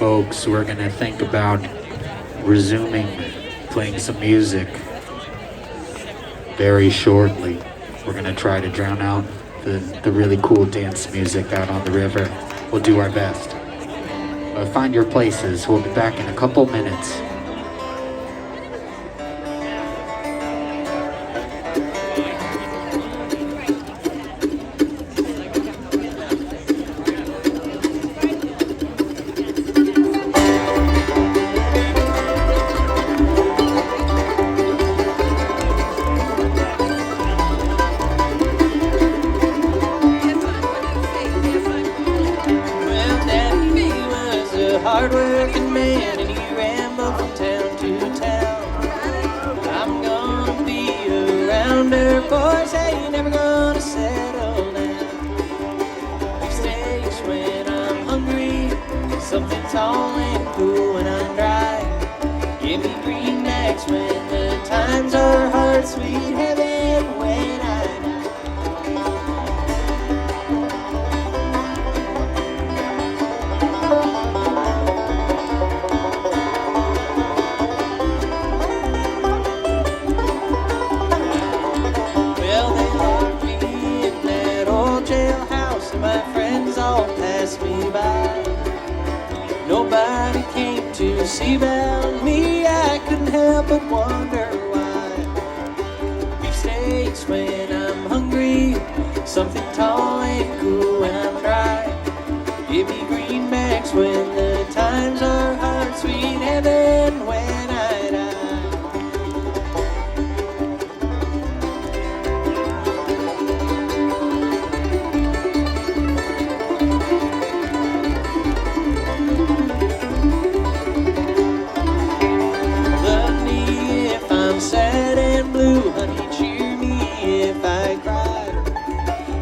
folks, we're gonna think about resuming playing some music very shortly. We're gonna try to drown out the really cool dance music out on the river. We'll do our best. Find your places. We'll be back in a couple minutes. Hard-working man, and he rambled from town to town. I'm gonna be around her, boys, ain't never gonna settle down. Beef steaks when I'm hungry, something tall and cool when I'm dry. Give me greenbacks when the times are hard, sweet heaven when I me by. Nobody came to see about me. I couldn't help but wonder why. Beef steaks when I'm hungry, something tall and cool when I'm dry. Give me greenbacks when the times are hard, sweet heaven when I die. Sad and blue, honey, cheer me if I cry.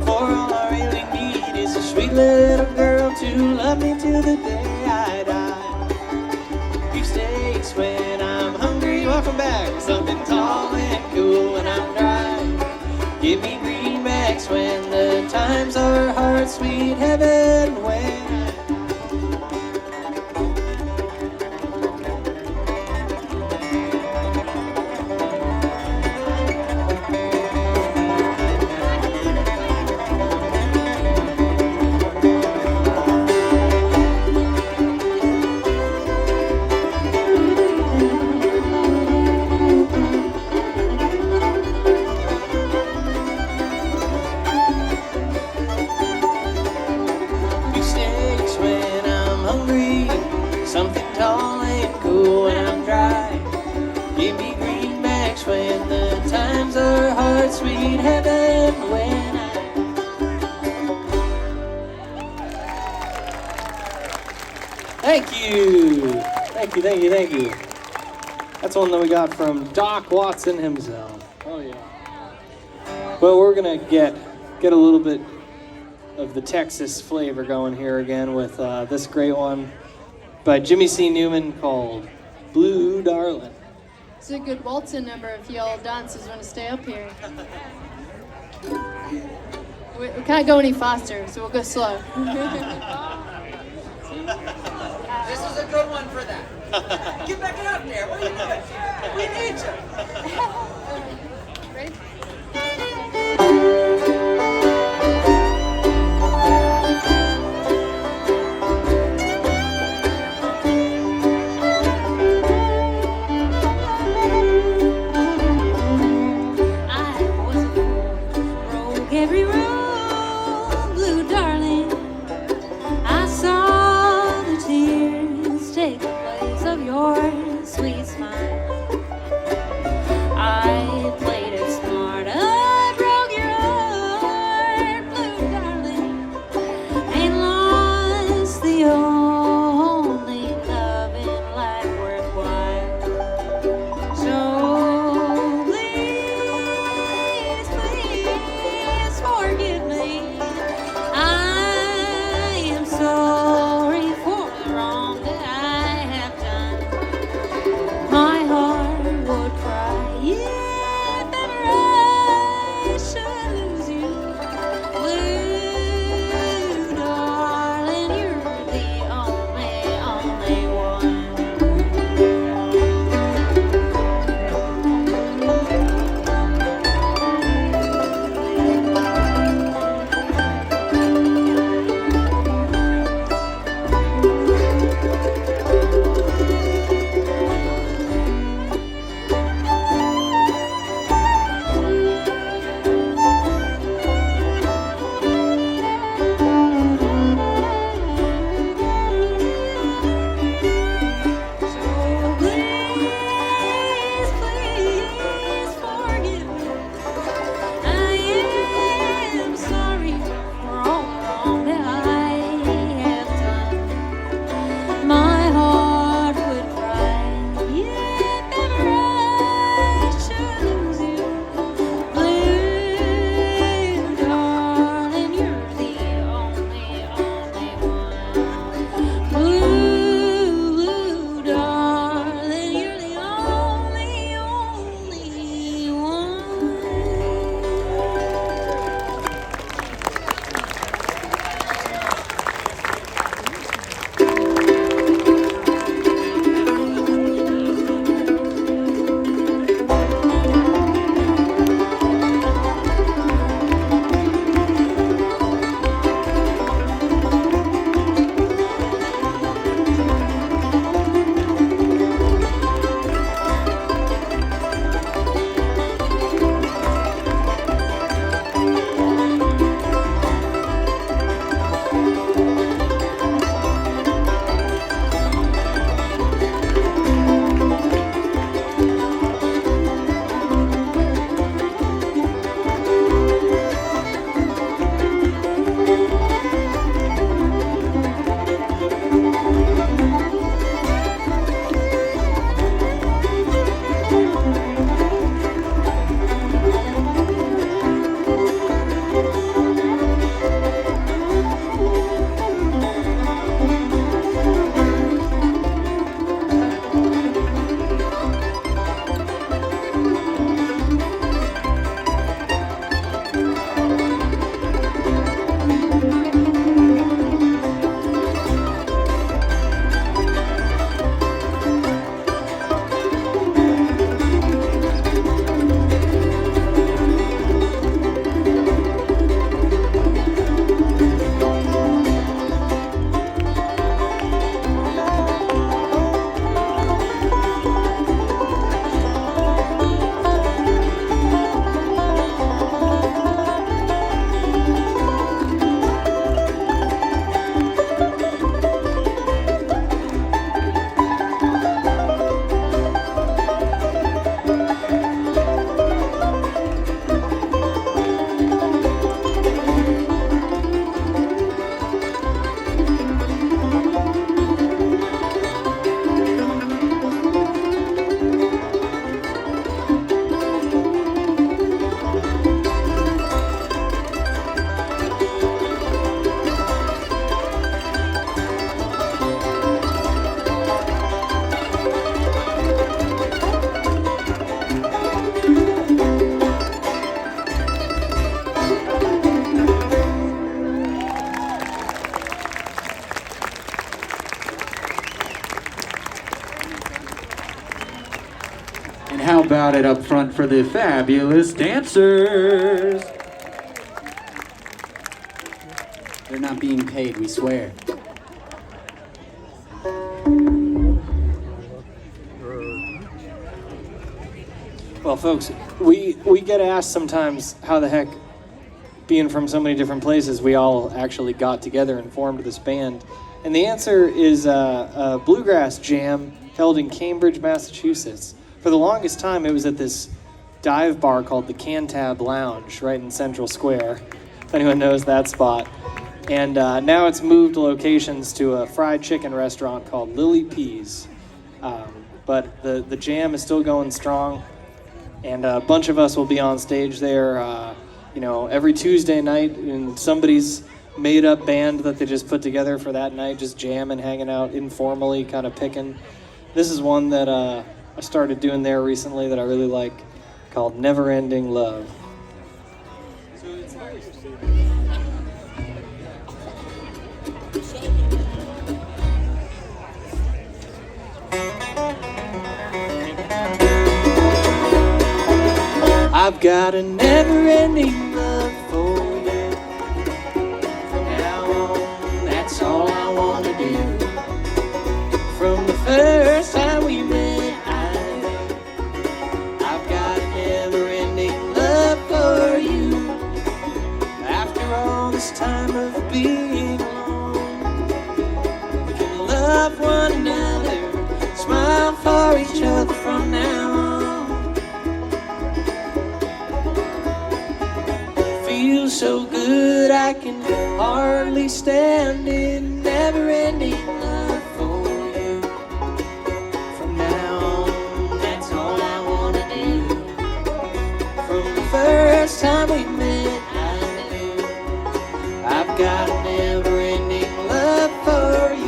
For all I really need is a sweet little girl to love me till the day I die. Beef steaks when I'm hungry, welcome back. Something tall and cool when I'm dry. Give me greenbacks when the times are hard, sweet heaven when sweet heaven when I... Thank you. Thank you, thank you, thank you. That's one that we got from Doc Watson himself. Oh yeah. Well, we're gonna get a little bit of the Texas flavor going here again with this great one by Jimmy C. Newman called Blue Darlin'. It's a good waltzing number if y'all dancers want to stay up here. We can't go any faster, so we'll go slow. This is a good one for that. Get back out there. What are you doing? We need you. Ready? Every room, blue darling, I saw the tears take the place of your sweet smile. I played it smart, I broke your heart, blue darling, ain't lost the only love in life worthwhile. So please, please forgive me. I am sorry for the wrong that I have done. And how about it up front for the fabulous dancers? They're not being paid, we swear. Well, folks, we get asked sometimes how the heck, being from so many different places, we all actually got together and formed this band. And the answer is a bluegrass jam held in Cambridge, Massachusetts. For the longest time, it was at this dive bar called the Cantab Lounge, right in Central Square, if anyone knows that spot. And now it's moved locations to a fried chicken restaurant called Lily Peas. But the jam is still going strong. And a bunch of us will be on stage there, every Tuesday night in somebody's made-up band that they just put together for that night, just jamming, hanging out informally, kind of picking. This is one that I started doing there recently that I really like, called Never Ending Love. I've got a never-ending love for you. From now on, that's all I want to do. From the first time we met, I've got a never-ending love for you. After all this time of being alone, we can love one another, smile for each other from now on. Feels so good I can hardly stand it. Never-ending love for you. From now on, that's all I want to do. From the first time we met, I knew I've got a never-ending love for you.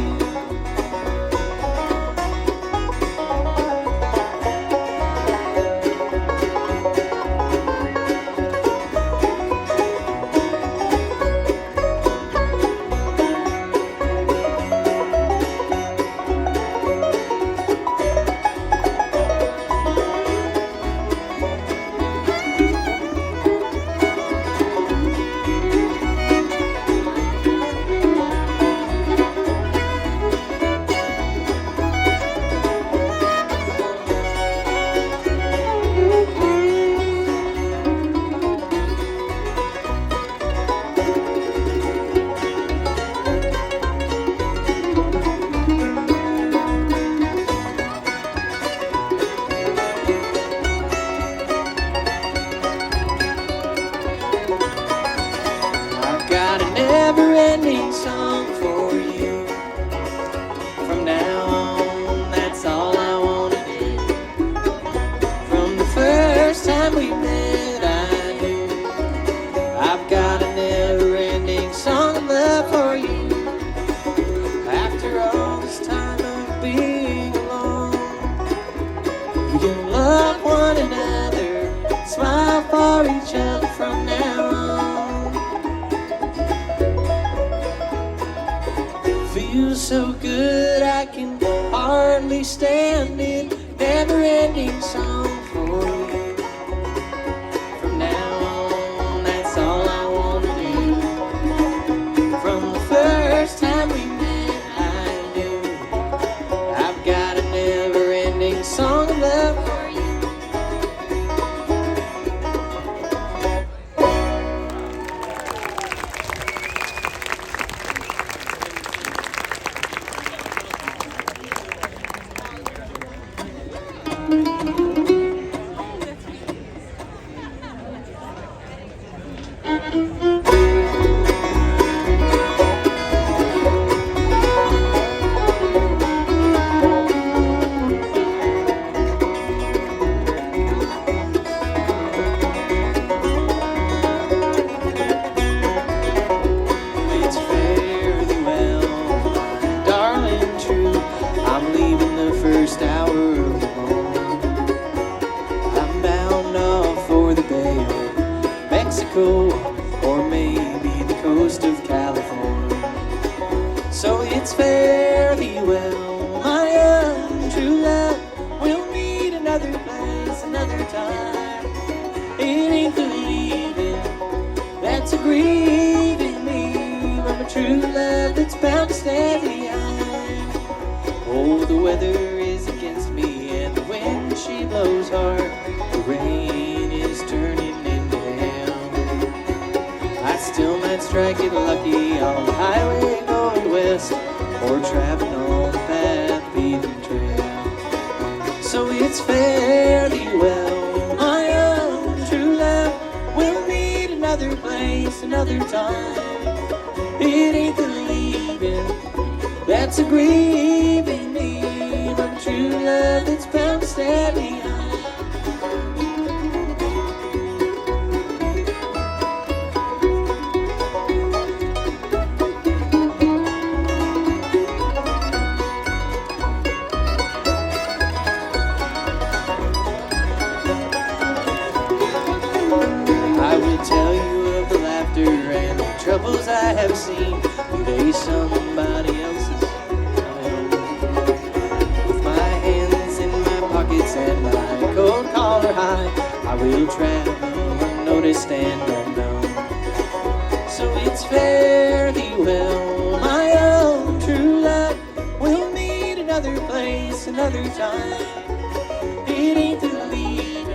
Never-ending song for you. From now on, that's all I want to do. From the first time we met, I knew I've got a never-ending song of love for you. After all this time of being alone, we can love one another, smile for each other from now on. Feels so good I can hardly stand it. Never-ending song for you. From now on, that's all I want to do. From the first time we met, I knew I've got a never-ending song of love for you. though the weather is against me and the wind she blows hard, the rain is turning into hail. I still might strike it lucky on the highway going west, or traveling on the path beaten trail. So it's fare thee well, my own true love. We'll meet another place, another time. It ain't the leaving that's a grieving me, but true love that's bound to stay behind. I will tell you of the laughter and the troubles I have seen. Be they somebody else's. With my hands in my pockets and my cold collar high, I will travel unnoticed and unknown. So it's fare thee well, my own true love. We'll meet another place, another time. It ain't the leaving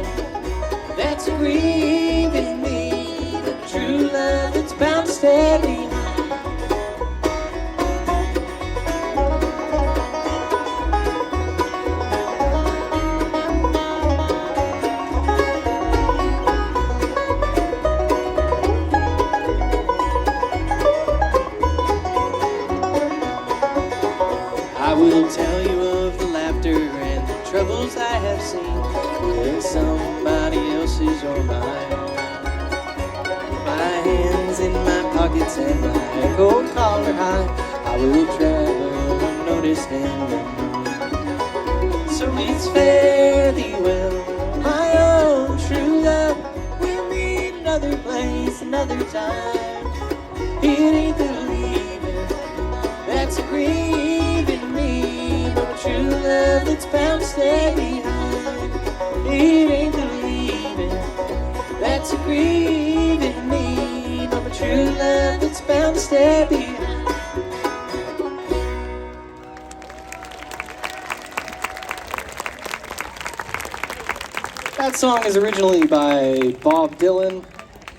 that's grieving me, but true love that's bound to stay behind. I will tell you of the laughter and the troubles I have seen, with somebody else's or my own. My hands in my pockets and my cold collar high, I will travel unnoticed and unknown. So it's fare thee well, my own true love. We'll meet another place, another time. It ain't the leaving that's grieving me, but true love that's bound to stay behind. It ain't the leaving that's grieving me, but true love that's bound to stay behind. That song is originally by Bob Dylan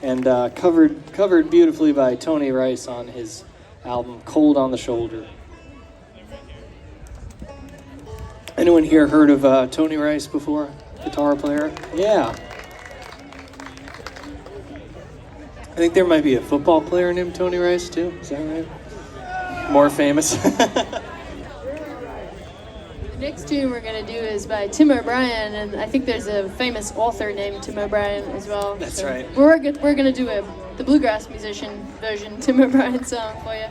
and covered beautifully by Tony Rice on his album Cold on the Shoulder. Anyone here heard of Tony Rice before? Guitar player? Yeah. I think there might be a football player named Tony Rice too. Is that right? More famous. The next tune we're going to do is by Tim O'Brien, and I think there's a famous author named Tim O'Brien as well. That's right. We're going to do the bluegrass musician version Tim O'Brien song for you.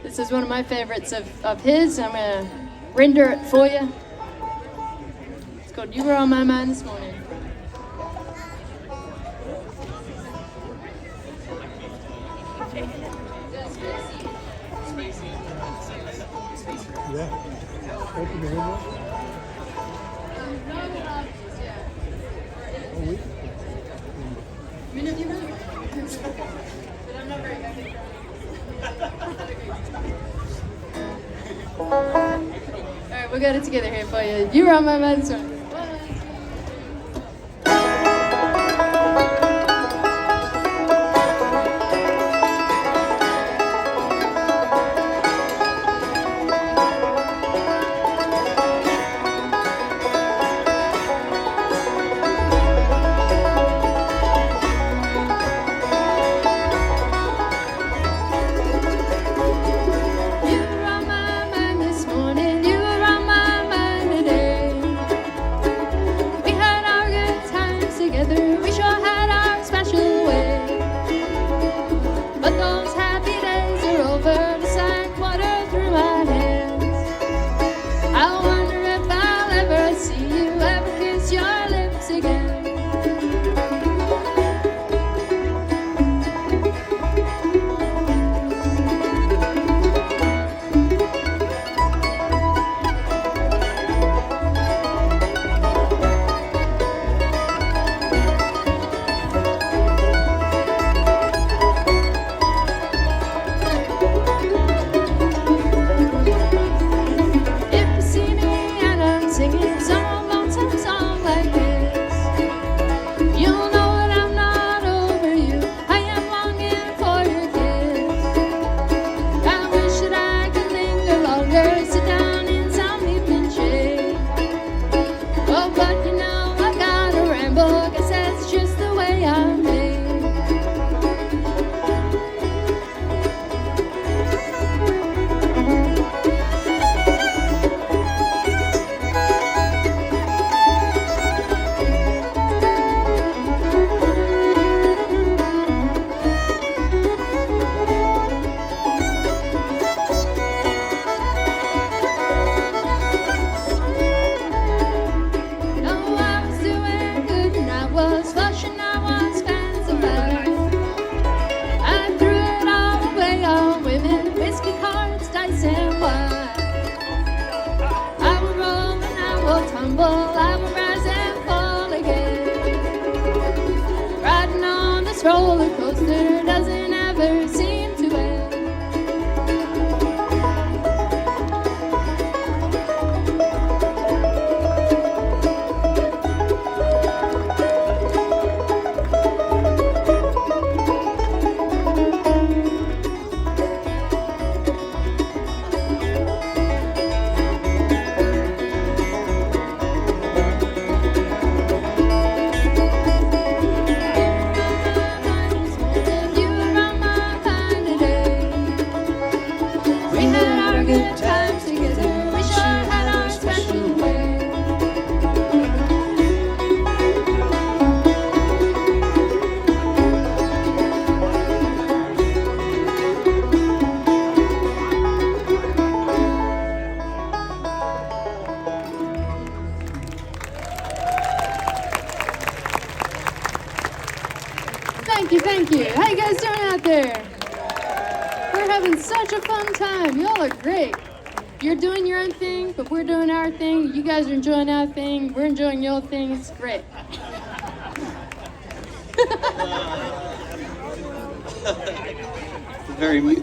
This is one of my favorites of his. I'm going to render it for you. It's called You Were On My Mind This Morning. Open the window. Oh, wait. But I'm not very happy. Alright, we got it together here for you. You Were On My Mind This Morning. You were on my mind this morning, you were on my mind today. will tumble, I will rise and fall again. Riding on this roller coaster doesn't ever seem to end. Thank you. How you guys doing out there? We're having such a fun time. Y'all are great. You're doing your own thing, but we're doing our thing. You guys are enjoying our thing. We're enjoying your thing. It's great.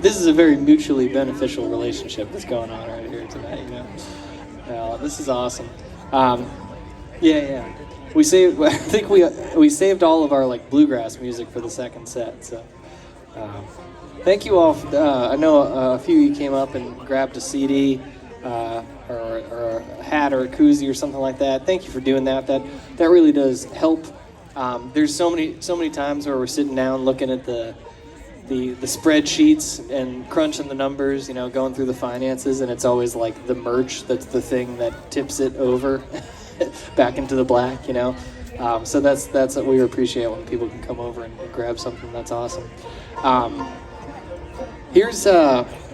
This is a very mutually beneficial relationship that's going on right here tonight. You know, this is awesome. Yeah. I think we saved all of our like bluegrass music for the second set. So, thank you all. I know a few of you came up and grabbed a CD or a hat or a koozie or something like that. Thank you for doing that. That really does help. There's so many times where we're sitting down looking at the spreadsheets and crunching the numbers, you know, going through the finances, and it's always like the merch that's the thing that tips it over back into the black, you know. So that's what we appreciate when people can come over and grab something. That's awesome. Here's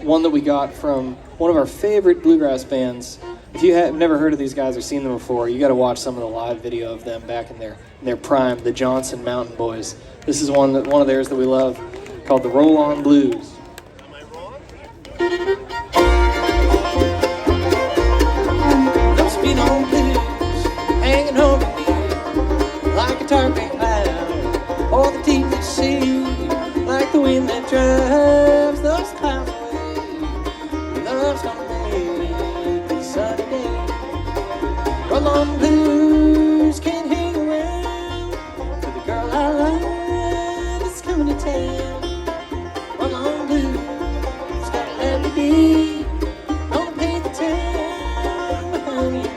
one that we got from one of our favorite bluegrass bands. If you have never heard of these guys or seen them before, you got to watch some of the live video of them back in their prime, the Johnson Mountain Boys. This is one of theirs that we love, called the Roll On Blues. Those mean old blues hanging over me like a tarpon cloud, or the teeth that see like the wind that drives those clouds away. Love's gonna make a sunny day. Roll on blues, can't hang around for the girl I love is coming to town. Roll on blues, gotta let me be. Gonna paint the town behind you.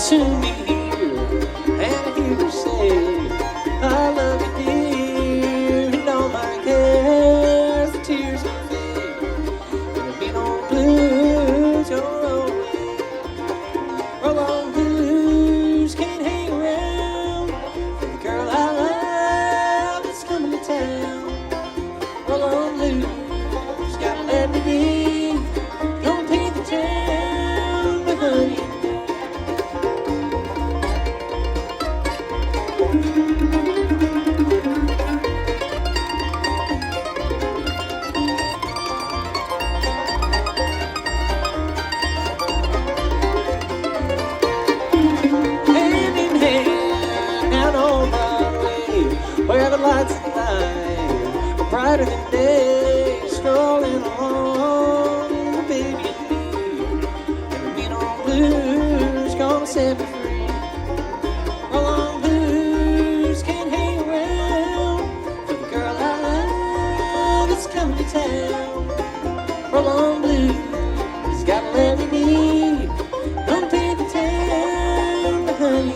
Soon be here, and I hear her say, I love you dear, and all my cares, the tears will fade, and the mean old blues go roll away. Roll on blues, can't hang around for the girl I love that's coming to town. Roll on blues, gotta let me be, gonna paint the town behind you. Where the lights at night are brighter than day, strolling along, the baby and me, and the mean old blues gonna set me free. Roll on blues, can't hang around for the girl I love that's coming to town. Roll on blues, gotta let me be, gonna take the town behind you.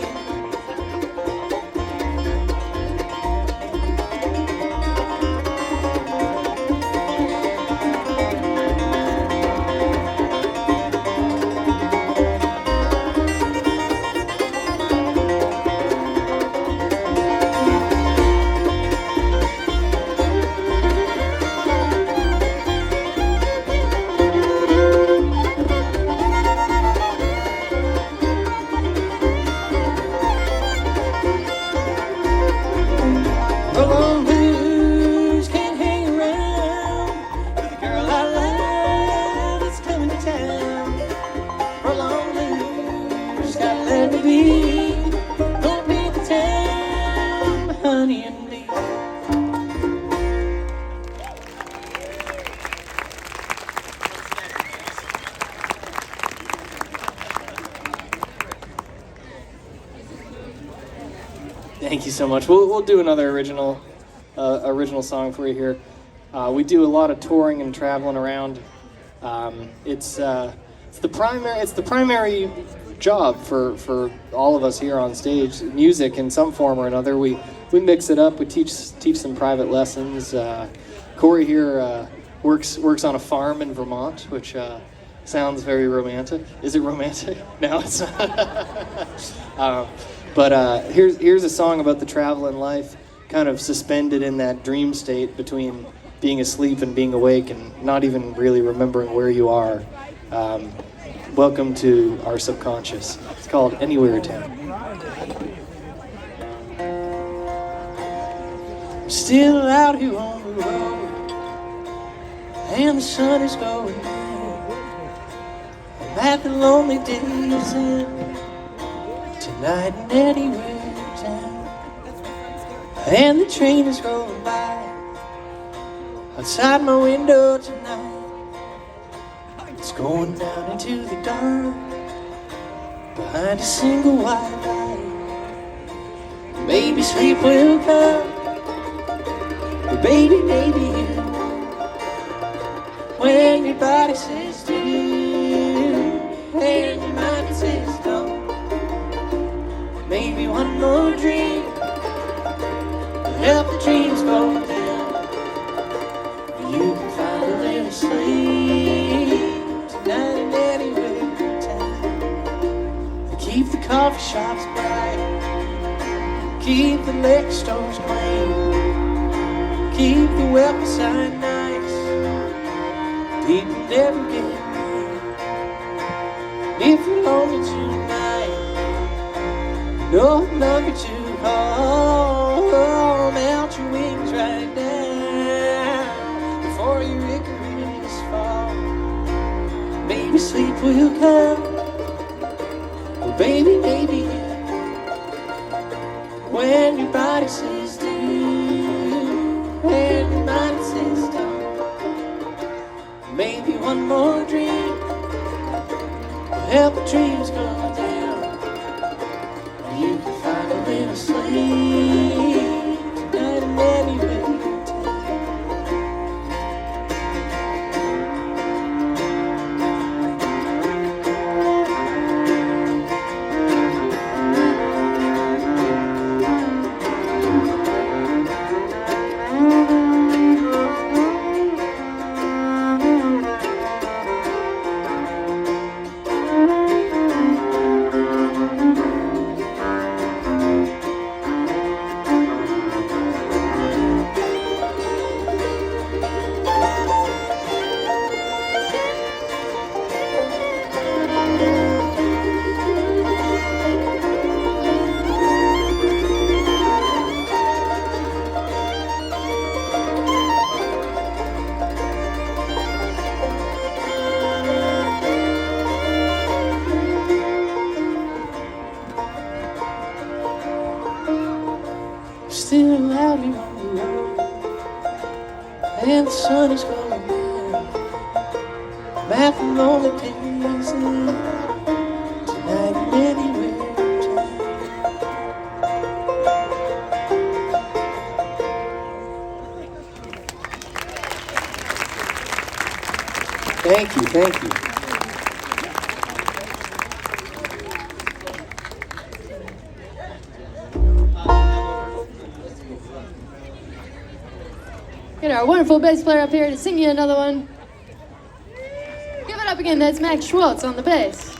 Thank you so much. We'll do another original song for you here. We do a lot of touring and traveling around. It's the primary job for all of us here on stage. Music in some form or another. We mix it up. We teach some private lessons. Corey here works on a farm in Vermont, which sounds very romantic. Is it romantic? No, it's not. But here's a song about the travel in life, kind of suspended in that dream state between being asleep and being awake and not even really remembering where you are. Welcome to our subconscious. It's called Anywhere Town. I'm still out here on the road, and the sun is going down. I'm at the lonely days end, tonight and anywhere town. And the train is rolling by outside my window tonight. It's going down into the dark behind a single white light. Maybe sleep will come, but baby, maybe you, when your body says do and your mind says don't. Maybe one more dream will help the dreams go down. You can find a little sleep tonight and anywhere in town. They keep the coffee shops bright, keep the liquor stores clean, keep the welcome sign nice. People never get mean. If you're lonely tonight, don't love you too hard. Melt your wings right now before your Icarus fall. Maybe sleep will come, or baby, maybe yeah, when your body says do and your mind says don't. Maybe one more dream will help the dreams go down. You can find a little sleep tonight and anywhere in town. Still out here on the road, and the sun is going down. I'm at the lonely days end, tonight and anywhere in town. Thank you. Get our wonderful bass player up here to sing you another one. Give it up again, that's Max Schwartz on the bass.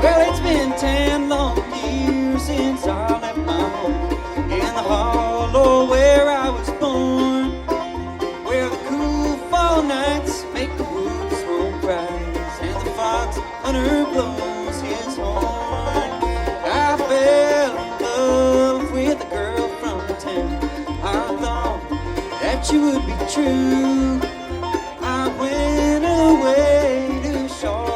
Well, it's been 10 long years since I left my home in the hollow where I was born, where the cool fall nights make the woods smoke rise and the fox hunter blows his horn. I fell in love with a girl from town. I thought that you would be true. I went away to shore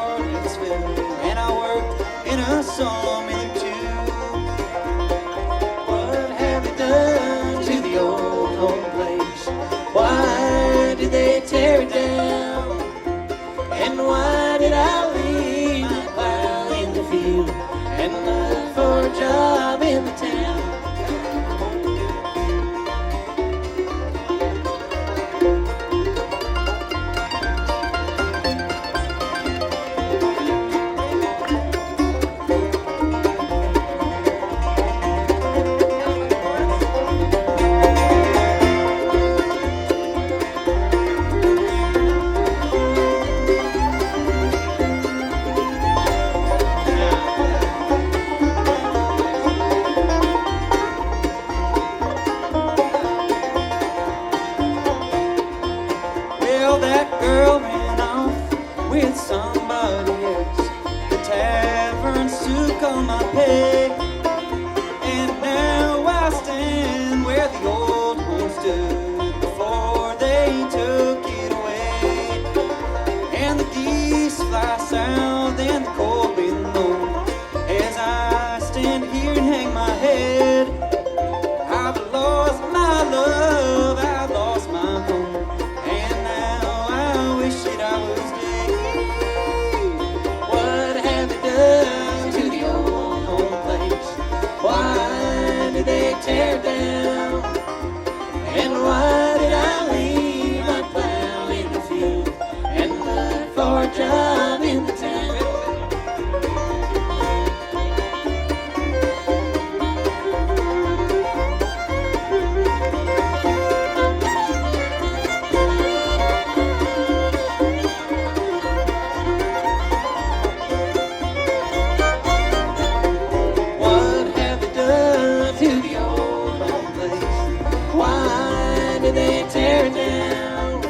they tear it down?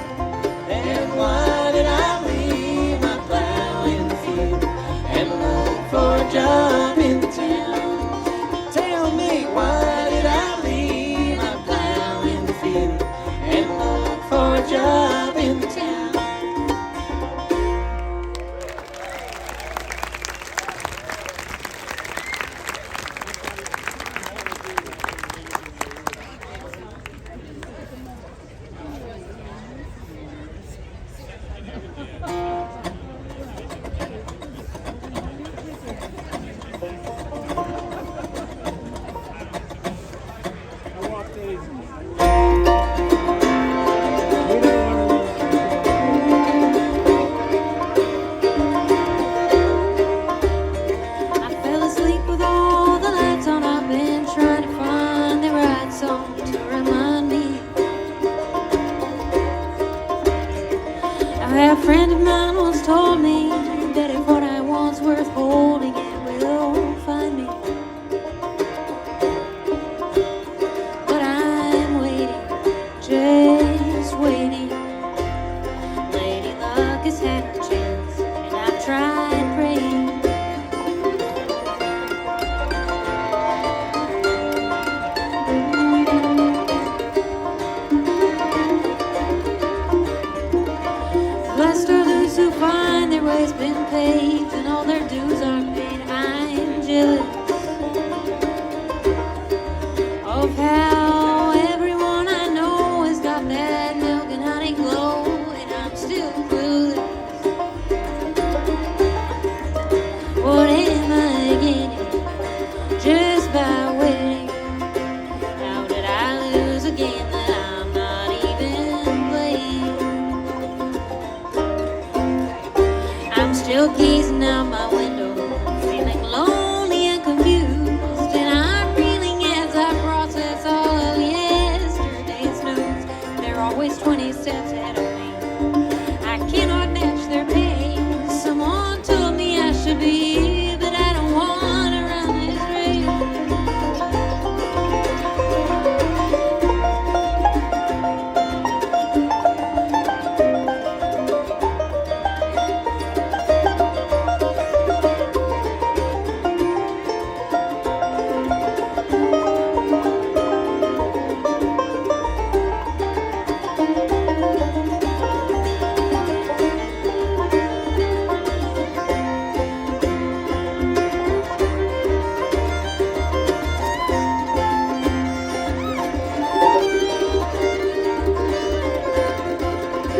And why did I leave my plow in the field and look for a job in the town? Tell me, why did I leave my plow in the field and look for a job in the town? I fell asleep with all the lights on. I've been trying to find the right song to remind me. A friend of mine once told me that if what I want's worth holding, it will find me. But I'm waiting, just waiting. Lady Luck has had her chance, and I've tried praying. Blessed are those who find their way's been paved and all their dues are paid. I'm jealous of how everyone I know has got that milk and honey glow, and I'm still clueless. What am I getting just by waiting? How did I lose again that I'm not even playing? I'm still gazing out my window, feeling lonely and confused, and I'm reeling as I process all of yesterday's news. There are always 20 steps